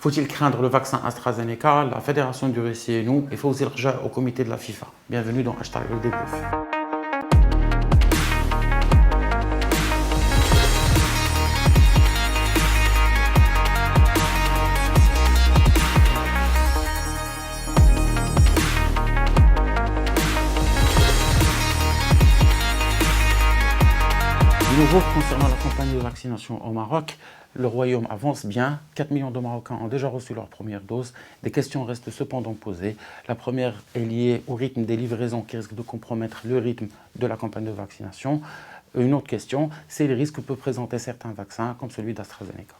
Faut-il craindre le vaccin AstraZeneca? La Fédération du Russie et nous, il faut aussi le au comité de la FIFA. Bienvenue dans Hashtag le débrief. Nouveau concernant la campagne de vaccination au Maroc, le Royaume avance bien. 4 millions de Marocains ont déjà reçu leur première dose. Des questions restent cependant posées. La première est liée au rythme des livraisons qui risque de compromettre le rythme de la campagne de vaccination. Une autre question, c'est les risques que peuvent présenter certains vaccins comme celui d'AstraZeneca.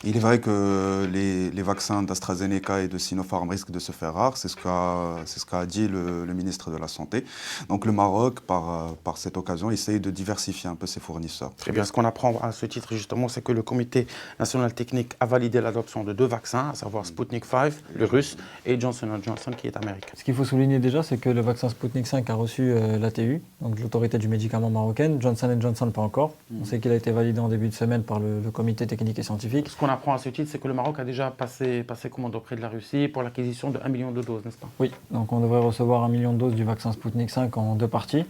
Il est vrai que les vaccins d'AstraZeneca et de Sinopharm risquent de se faire rares, c'est ce qu'a dit le ministre de la Santé. Donc le Maroc, par cette occasion, essaye de diversifier un peu ses fournisseurs. Très bien, ce qu'on apprend à ce titre justement, c'est que le comité national technique a validé l'adoption de 2 vaccins, à savoir Sputnik 5, le russe, et Johnson & Johnson qui est américain. Ce qu'il faut souligner déjà, c'est que le vaccin Sputnik 5 a reçu l'ATU, donc l'autorité du médicament marocaine, Johnson & Johnson pas encore. On sait qu'il a été validé en début de semaine par le comité technique et scientifique. Ce qu'on apprend à ce titre, c'est que le Maroc a déjà passé commande auprès de la Russie pour l'acquisition de 1 million de doses, n'est-ce pas? Oui, donc on devrait recevoir 1 million de doses du vaccin Sputnik 5 en 2 parties,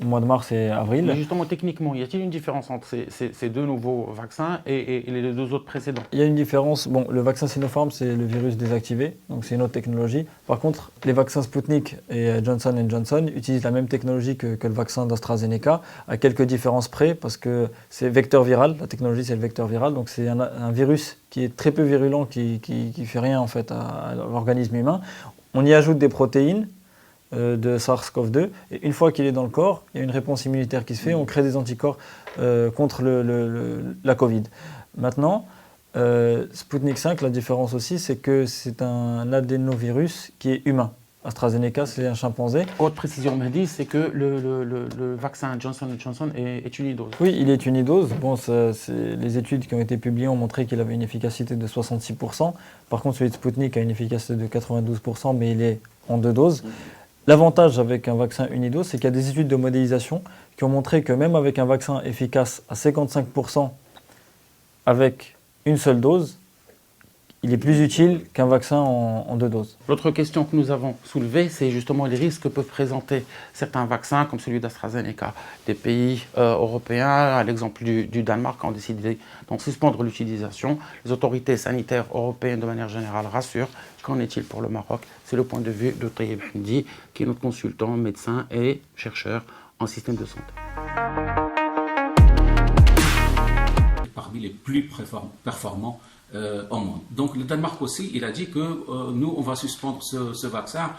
au mois de mars et avril. Mais justement, techniquement, y a-t-il une différence entre ces 2 nouveaux vaccins et les 2 autres précédents? Il y a une différence. Bon, le vaccin Sinopharm, c'est le virus désactivé, donc c'est une autre technologie. Par contre, les vaccins Sputnik et Johnson & Johnson utilisent la même technologie que le vaccin d'AstraZeneca, à quelques différences près, parce que c'est vecteur viral. La technologie, c'est le vecteur viral, donc c'est un virus qui est très peu virulent, qui fait rien en fait à l'organisme humain. On y ajoute des protéines de SARS-CoV-2, et une fois qu'il est dans le corps, il y a une réponse immunitaire qui se fait, on crée des anticorps contre la Covid. Maintenant, Sputnik 5, la différence aussi, c'est que c'est un adénovirus qui est humain. AstraZeneca, c'est un chimpanzé. Autre précision, Mehdi, c'est que le vaccin Johnson & Johnson est unidose. Oui, il est unidose. Bon, les études qui ont été publiées ont montré qu'il avait une efficacité de 66%. Par contre, celui de Sputnik a une efficacité de 92%, mais il est en 2 doses. L'avantage avec un vaccin unidose, c'est qu'il y a des études de modélisation qui ont montré que même avec un vaccin efficace à 55% avec une seule dose, il est plus utile qu'un vaccin en 2 doses. L'autre question que nous avons soulevée, c'est justement les risques que peuvent présenter certains vaccins, comme celui d'AstraZeneca. Des pays européens, à l'exemple du Danemark, ont décidé d'en suspendre l'utilisation. Les autorités sanitaires européennes, de manière générale, rassurent. Qu'en est-il pour le Maroc? C'est le point de vue de Taïeb Hamdi, qui est notre consultant, médecin et chercheur en système de santé. Parmi les plus performants au monde. Donc le Danemark aussi, il a dit que nous, on va suspendre ce vaccin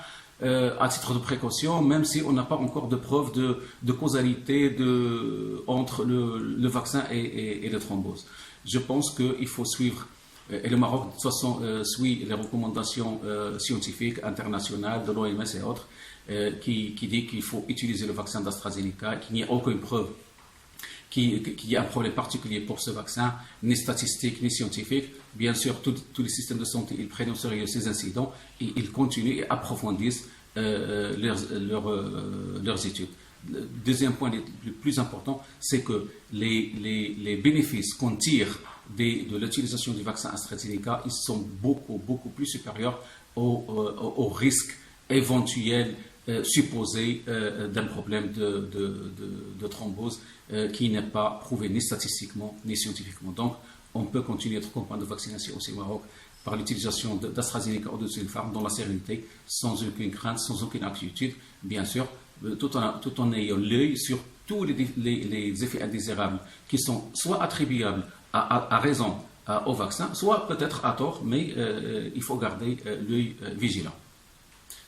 à titre de précaution, même si on n'a pas encore de preuve de causalité entre le vaccin et la thrombose. Je pense qu'il faut suivre, et le Maroc de toute façon suit les recommandations scientifiques internationales de l'OMS et autres, qui dit qu'il faut utiliser le vaccin d'AstraZeneca, qu'il n'y a aucune preuve qu'il y a un problème particulier pour ce vaccin, ni statistique, ni scientifique. Bien sûr, tous les systèmes de santé, ils prennent au sérieux ces incidents et ils continuent et approfondissent leurs études. Le deuxième point le plus important, c'est que les bénéfices qu'on tire de l'utilisation du vaccin AstraZeneca, ils sont beaucoup plus supérieurs aux risques éventuels supposé d'un problème de thrombose qui n'est pas prouvé ni statistiquement ni scientifiquement. Donc, on peut continuer notre campagne de vaccination aussi au Maroc par l'utilisation d'AstraZeneca ou de Sinopharm dans la sérénité, sans aucune crainte, sans aucune inquiétude, bien sûr, tout en ayant l'œil sur tous les effets indésirables qui sont soit attribuables à raison au vaccin, soit peut-être à tort, mais il faut garder l'œil vigilant.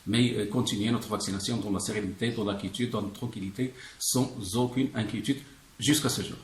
Mais continuer notre vaccination dans la sérénité, dans la quiétude, dans la tranquillité, sans aucune inquiétude jusqu'à ce jour.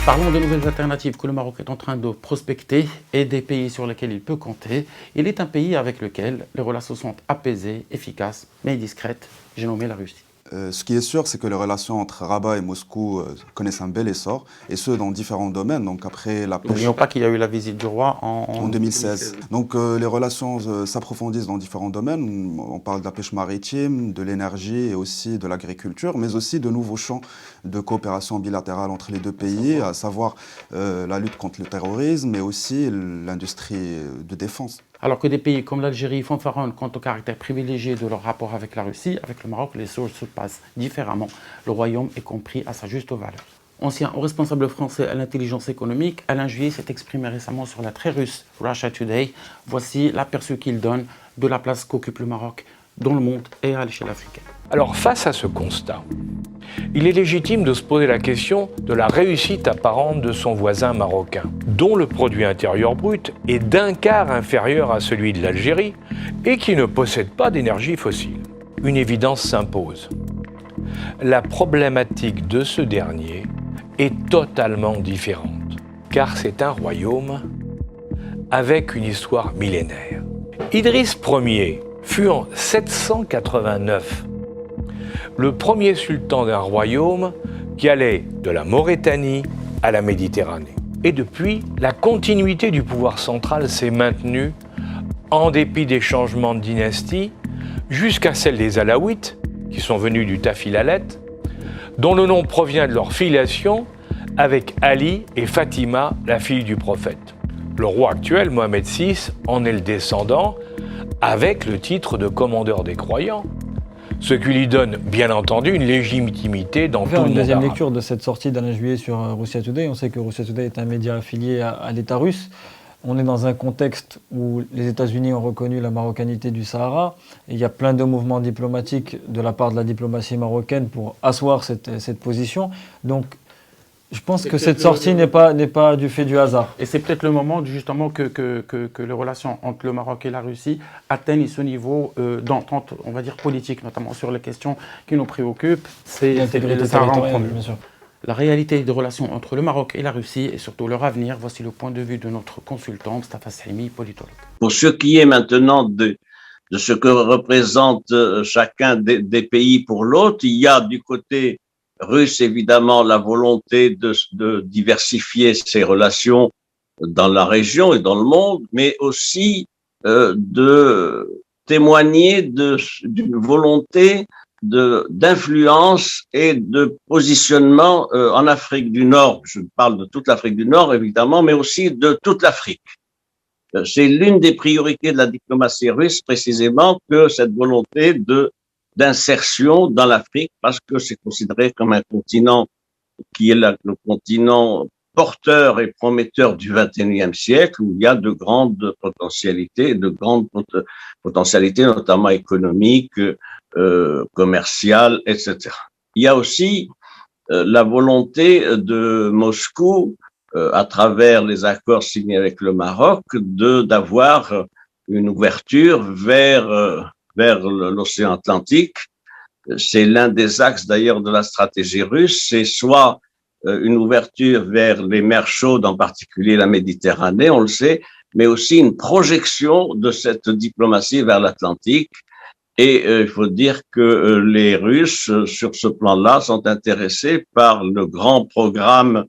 Parlons de nouvelles alternatives que le Maroc est en train de prospecter et des pays sur lesquels il peut compter. Il est un pays avec lequel les relations sont apaisées, efficaces, mais discrètes. J'ai nommé la Russie. Ce qui est sûr, c'est que les relations entre Rabat et Moscou connaissent un bel essor, et ce, dans différents domaines. Donc après la pêche... N'oublions pas qu'il y a eu la visite du roi en 2016. Donc les relations s'approfondissent dans différents domaines. On parle de la pêche maritime, de l'énergie et aussi de l'agriculture, mais aussi de nouveaux champs de coopération bilatérale entre les deux pays, à savoir la lutte contre le terrorisme, mais aussi l'industrie de défense. Alors que des pays comme l'Algérie fanfaronnent quant au caractère privilégié de leur rapport avec la Russie, avec le Maroc, les choses se passent différemment. Le royaume est compris à sa juste valeur. Ancien responsable français à l'intelligence économique, Alain Juillet s'est exprimé récemment sur la très russe Russia Today. Voici l'aperçu qu'il donne de la place qu'occupe le Maroc dans le monde et à l'échelle africaine. Alors face à ce constat, il est légitime de se poser la question de la réussite apparente de son voisin marocain, dont le produit intérieur brut est d'un quart inférieur à celui de l'Algérie et qui ne possède pas d'énergie fossile. Une évidence s'impose. La problématique de ce dernier est totalement différente, car c'est un royaume avec une histoire millénaire. Idriss Ier fut en 789 le premier sultan d'un royaume qui allait de la Mauritanie à la Méditerranée. Et depuis, la continuité du pouvoir central s'est maintenue en dépit des changements de dynastie jusqu'à celle des Alaouites, qui sont venus du Tafilalet, dont le nom provient de leur filiation avec Ali et Fatima, la fille du prophète. Le roi actuel, Mohamed VI, en est le descendant avec le titre de commandeur des croyants, ce qui lui donne bien entendu une légitimité dans tout le monde une deuxième arabe. lecture de cette sortie d'Alain Juillet sur Russia Today. On sait que Russia Today est un média affilié à l'État russe. On est dans un contexte où les États-Unis ont reconnu la marocanité du Sahara. Et il y a plein de mouvements diplomatiques de la part de la diplomatie marocaine pour asseoir cette position. Donc, je pense que cette sortie n'est pas du fait du hasard. Et c'est peut-être le moment justement que les relations entre le Maroc et la Russie atteignent ce niveau d'entente, on va dire politique, notamment sur les questions qui nous préoccupent. C'est L'intégrité ça en territoriale, premier. bien sûr. La réalité des relations entre le Maroc et la Russie et surtout leur avenir, voici le point de vue de notre consultant, Mustafa Salimi, politologue. Pour ce qui est maintenant de ce que représente chacun des pays pour l'autre, il y a du côté russe, évidemment, la volonté de diversifier ses relations dans la région et dans le monde, mais aussi de témoigner d'une volonté d'influence et de positionnement en Afrique du Nord. Je parle de toute l'Afrique du Nord, évidemment, mais aussi de toute l'Afrique. C'est l'une des priorités de la diplomatie russe, précisément, que cette volonté d'insertion dans l'Afrique, parce que c'est considéré comme un continent qui est le continent porteur et prometteur du XXIe siècle, où il y a de grandes potentialités, notamment économiques, commerciales, etc. Il y a aussi la volonté de Moscou, à travers les accords signés avec le Maroc, d'avoir une ouverture vers l'océan Atlantique. C'est l'un des axes d'ailleurs de la stratégie russe, c'est soit une ouverture vers les mers chaudes, en particulier la Méditerranée, on le sait, mais aussi une projection de cette diplomatie vers l'Atlantique. Et il faut dire que les Russes, sur ce plan-là, sont intéressés par le grand programme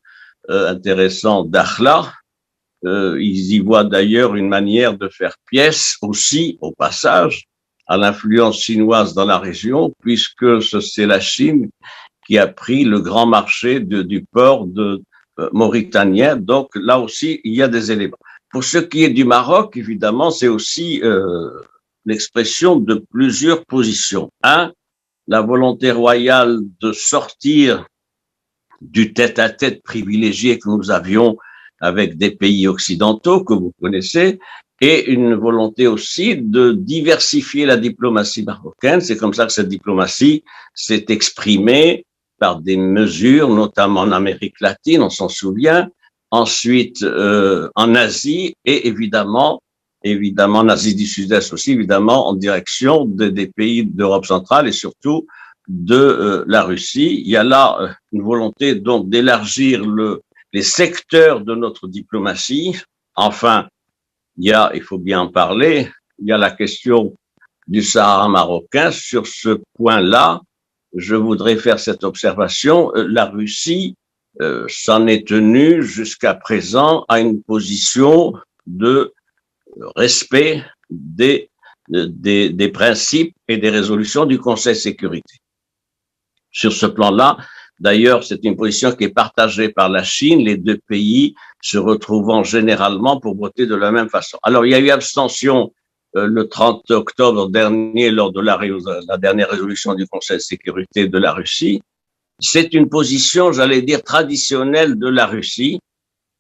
intéressant d'Akhla. Ils y voient d'ailleurs une manière de faire pièce aussi, au passage, à l'influence chinoise dans la région, puisque c'est la Chine qui a pris le grand marché du port de mauritanien. Donc là aussi, il y a des éléments. Pour ce qui est du Maroc, évidemment, c'est aussi l'expression de plusieurs positions. Un, la volonté royale de sortir du tête-à-tête privilégié que nous avions avec des pays occidentaux que vous connaissez, et une volonté aussi de diversifier la diplomatie marocaine. C'est comme ça que cette diplomatie s'est exprimée par des mesures, notamment en Amérique latine, on s'en souvient, ensuite en Asie et évidemment en Asie du Sud-Est aussi, évidemment en direction des pays d'Europe centrale et surtout de la Russie. Il y a là une volonté donc d'élargir les secteurs de notre diplomatie. Enfin, il faut bien en parler, il y a la question du Sahara marocain. Sur ce point-là, je voudrais faire cette observation. La Russie s'en est tenue jusqu'à présent à une position de respect des principes et des résolutions du Conseil de sécurité. Sur ce plan-là, d'ailleurs, c'est une position qui est partagée par la Chine, les deux pays se retrouvant généralement pour voter de la même façon. Alors, il y a eu abstention le 30 octobre dernier lors de la dernière résolution du Conseil de sécurité de la Russie. C'est une position, j'allais dire, traditionnelle de la Russie.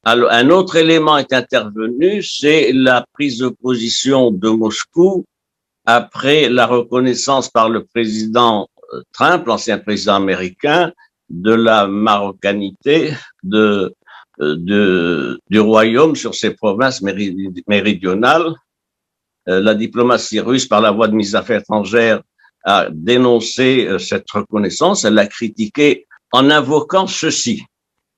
Alors, un autre élément est intervenu, c'est la prise de position de Moscou après la reconnaissance par le président Trump, l'ancien président américain, de la marocanité du royaume sur ses provinces méridionales. La diplomatie russe, par la voie de ministre des Affaires étrangères, a dénoncé cette reconnaissance. Elle l'a critiquée en invoquant ceci,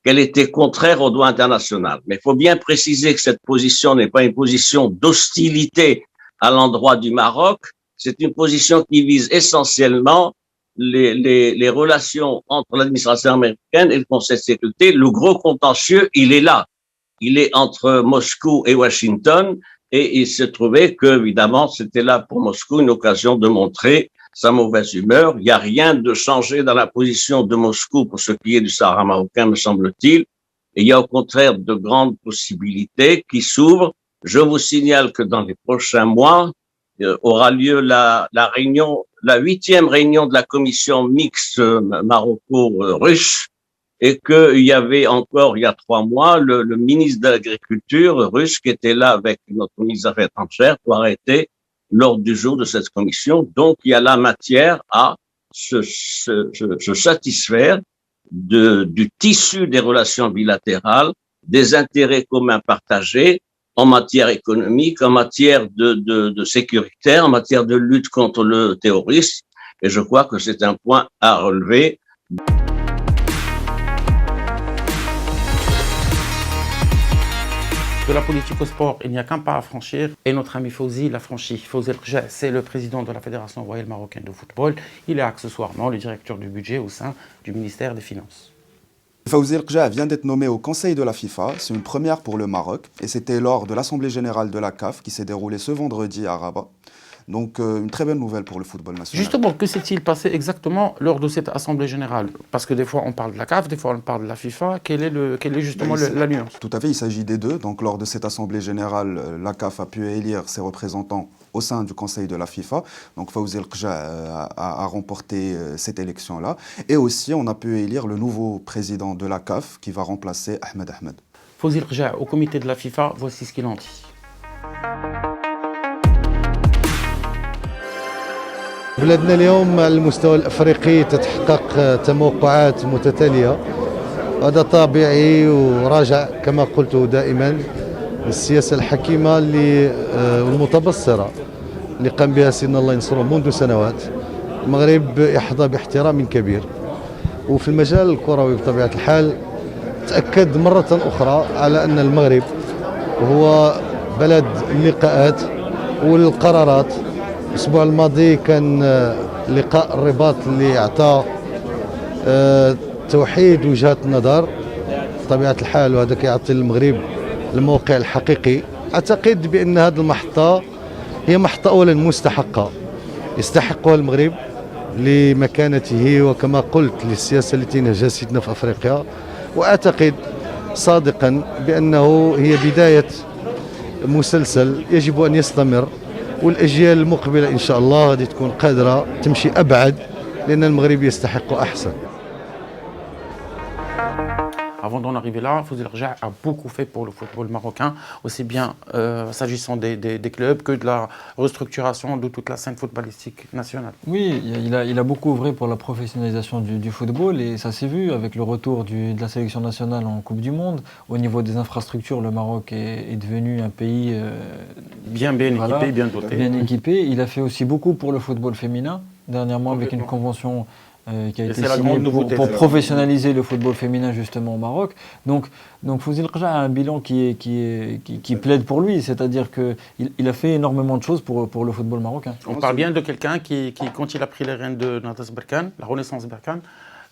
qu'elle était contraire au droit international. Mais il faut bien préciser que cette position n'est pas une position d'hostilité à l'endroit du Maroc. C'est une position qui vise essentiellement les relations entre l'administration américaine et le Conseil de sécurité. Le gros contentieux, il est là. Il est entre Moscou et Washington. Et il se trouvait que, évidemment, c'était là pour Moscou une occasion de montrer sa mauvaise humeur. Il n'y a rien de changé dans la position de Moscou pour ce qui est du Sahara marocain, me semble-t-il. Et il y a au contraire de grandes possibilités qui s'ouvrent. Je vous signale que dans les prochains mois, aura lieu la 8e réunion de la commission mixte maroco-russe. Et qu'il y avait encore, il y a 3 mois, le ministre de l'Agriculture russe qui était là avec notre ministre des Affaires étrangères pour arrêter l'ordre du jour de cette commission. Donc, il y a la matière à se satisfaire du tissu des relations bilatérales, des intérêts communs partagés en matière économique, en matière de sécurité, en matière de lutte contre le terrorisme. Et je crois que c'est un point à relever. De la politique au sport, il n'y a qu'un pas à franchir et notre ami Fawzi l'a franchi. Fawzi El Rja, c'est le président de la Fédération royale marocaine de football. Il est accessoirement le directeur du budget au sein du ministère des Finances. Fawzi El Rja vient d'être nommé au Conseil de la FIFA. C'est une première pour le Maroc et c'était lors de l'Assemblée générale de la CAF qui s'est déroulée ce vendredi à Rabat. Donc une très belle nouvelle pour le football national. Justement, que s'est-il passé exactement lors de cette Assemblée générale? Parce que des fois on parle de la CAF, des fois on parle de la FIFA. Quelle est justement la nuance? Tout à fait, il s'agit des deux. Donc lors de cette Assemblée générale, la CAF a pu élire ses représentants au sein du Conseil de la FIFA. Donc Fawzi El Rja a remporté cette élection-là. Et aussi on a pu élire le nouveau président de la CAF qui va remplacer Ahmed Ahmed. Fawzi El Rja au comité de la FIFA, voici ce qu'il en dit. بلادنا اليوم على المستوى الافريقي تتحقق تموقعات متتاليه هذا طبيعي وراجع كما قلت دائما للسياسه الحكيمه والمتبصره اللي قام بها سيدنا الله ينصره منذ سنوات. المغرب يحظى باحترام كبير وفي المجال الكروي بطبيعه الحال تاكد مره اخرى على ان المغرب هو بلد اللقاءات والقرارات. الأسبوع الماضي كان لقاء الرباط اللي أعطى توحيد وجهات النظر بطبيعة الحال وهذا كيعطي المغرب الموقع الحقيقي. أعتقد بأن هذه المحطة هي محطة أولا مستحقة يستحقها المغرب لمكانته وكما قلت للسياسة التي نهجها سيدنا في أفريقيا. وأعتقد صادقا بأنه هي بداية مسلسل يجب أن يستمر والأجيال المقبلة إن شاء الله غادي تكون قادرة تمشي أبعد لأن المغرب يستحق أحسن. Avant d'en arriver là, Fawzi El Rja a beaucoup fait pour le football marocain, aussi bien s'agissant des clubs que de la restructuration de toute la scène footballistique nationale. Oui, il a beaucoup œuvré pour la professionnalisation du football et ça s'est vu avec le retour de la sélection nationale en Coupe du Monde. Au niveau des infrastructures, le Maroc est devenu un pays bien équipé, bien doté. Bien équipé. Il a fait aussi beaucoup pour le football féminin, dernièrement avec une convention qui a Et été c'est la signé grande nouveauté. pour professionnaliser le football féminin justement au Maroc. Donc Fouzi El Kja a un bilan qui plaide pour lui, c'est-à-dire qu'il a fait énormément de choses pour le football marocain. On parle bien de quelqu'un qui, quand il a pris les rênes de Natas Berkane, la Renaissance Berkane,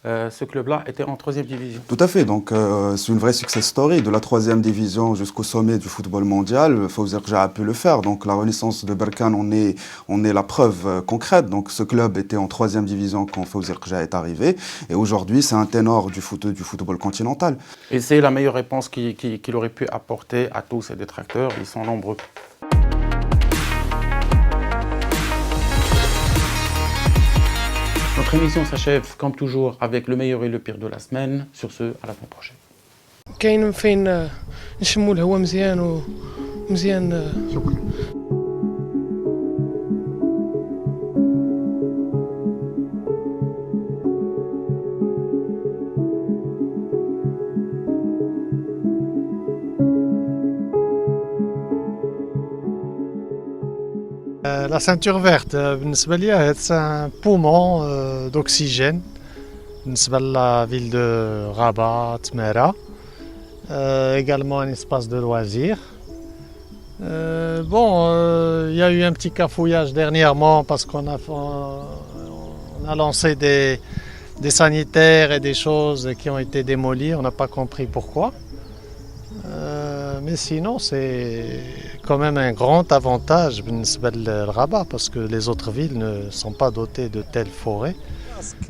ce club-là était en 3e division. Tout à fait, donc c'est une vraie success story. De la 3e division jusqu'au sommet du football mondial, Fawzi El Kja a pu le faire. Donc la Renaissance de Berkane, on est la preuve concrète. Donc ce club était en 3e division quand Fawzi El Kja est arrivé. Et aujourd'hui, c'est un ténor du football continental. Et c'est la meilleure réponse qu'il aurait pu apporter à tous ses détracteurs. Ils sont nombreux. Notre émission s'achève comme toujours avec le meilleur et le pire de la semaine. Sur ce, à la semaine prochaine. كاين فين نشموا الهواء مزيان ومزيان. شكرا. La ceinture verte, بالنسبة لي c'est un poumon d'oxygène بالنسبة la ville de Rabat, Tmera. Également un espace de loisirs. Il y a eu un petit cafouillage dernièrement parce qu'on a lancé des sanitaires et des choses qui ont été démolies, on n'a pas compris pourquoi. Mais sinon, c'est quand même un grand avantage بالنسبة للرباط parce que les autres villes ne sont pas dotées de telles forêts.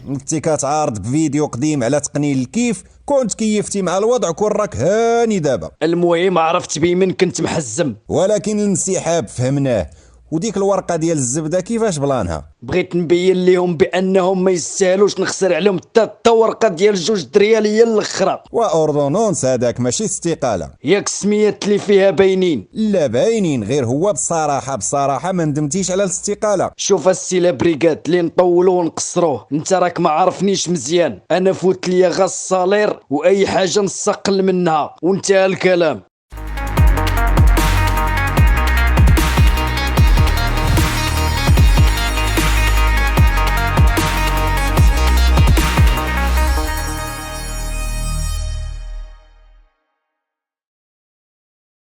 كنتي كتعارض بفيديو قديم على تقنين الكيف كنت كيفتي مع الوضع كون راك هاني دابا. المهم عرفت بيمن كنت محزم ولكن الانسحاب فهمناه. وديك الورقه ديال الزبده كيفاش بلانها؟ بغيت نبين لهم بانهم ما يستاهلوش نخسر عليهم حتى ورقه ديال 2 دريال هي الاخرى. واوردونونس هذاك ماشي استقاله. ياك السميات اللي فيها باينين. لا باينين غير هو بصراحه ما ندمتيش على الاستقاله. شوف السي بريغاد اللي نطولوه ونقصروه انت راك ما عرفنيش مزيان. انا فوت ليا غا الصالير واي حاجه نستقل منها وانتهى الكلام.